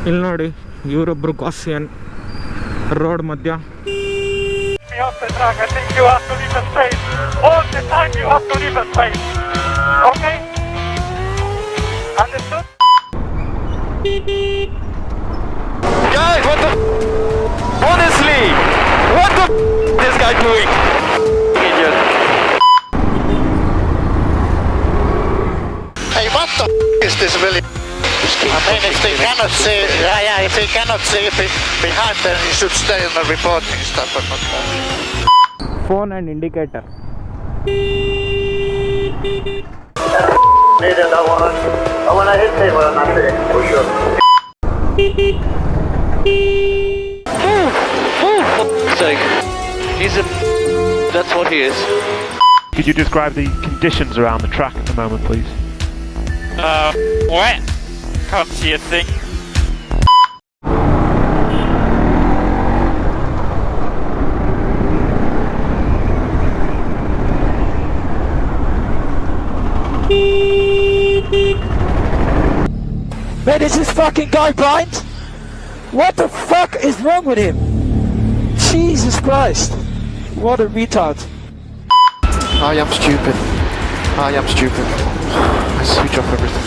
ಇಲ್ಲಿ ನೋಡಿ ಇವರೊಬ್ರು ಕಾಸಿಯನ್ ರೋಡ್ ಮಧ್ಯ. Guys, what the? Honestly, what the this guy doing? Idiot. Hey, what the is this really? I mean, if they cannot see, if they cannot see behind, then you should stay in the reporting stuff, but not that. Phone and indicator. Needed, I wanna hit him when I'm there, for sure. Sake. He's a. That's what he is. Could you describe the conditions around the track at the moment, please? Wet. Can't see a thing. Man, is this fucking guy blind? What the fuck is wrong with him? Jesus Christ. What a retard. I am stupid. I switch off everything.